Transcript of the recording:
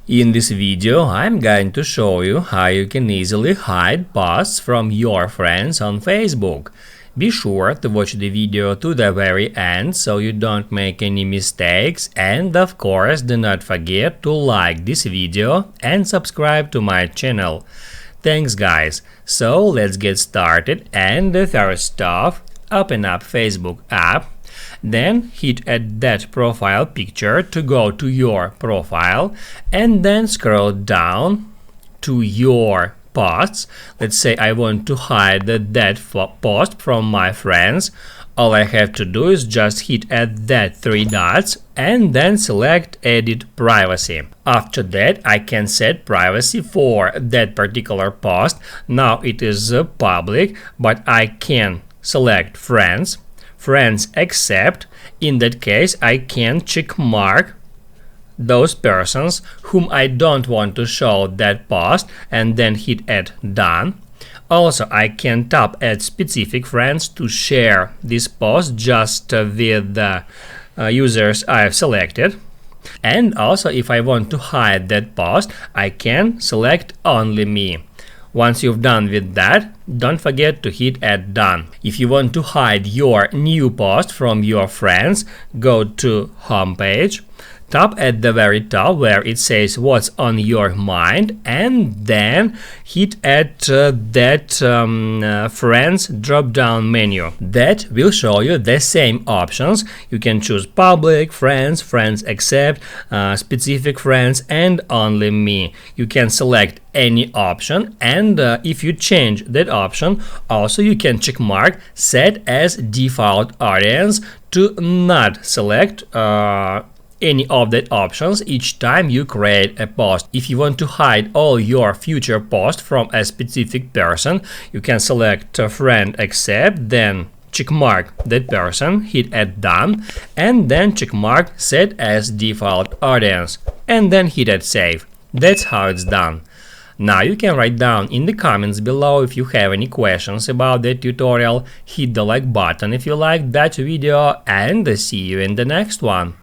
In this video, I'm going to show you how you can easily hide posts from your friends on Facebook. Be sure to watch the video to the very end so you don't make any mistakes, and of course do not forget to like this video and subscribe to my channel. Thanks guys, so let's get started. And first off, open up Facebook app. Then hit add that profile picture to go to your profile, and then scroll down to your posts. Let's say I want to hide that post from my friends. All I have to do is just hit add that three dots and then select edit privacy. After that, I can set privacy for that particular post. Now it is public, but I can select friends accept. In that case, I can check mark those persons whom I don't want to show that post and then hit add done. Also, I can tap add specific friends to share this post just with the users I have selected. And also, if I want to hide that post, I can select only me. Once you've done with that, don't forget to hit add done. If you want to hide your new post from your friends, go to homepage, tap at the very top where it says what's on your mind, and then hit add that friends drop down menu. That will show you the same options. You can choose public, friends accept, specific friends, and only me. You can select any option, and if you change that option, also you can check mark set as default audience to not select any of the options each time you create a post. If you want to hide all your future posts from a specific person, you can select friend accept, then check mark that person, hit add done, and then check mark set as default audience, and then hit add save. That's how it's done. Now you can write down in the comments below if you have any questions about the tutorial. Hit the like button if you liked that video, and see you in the next one.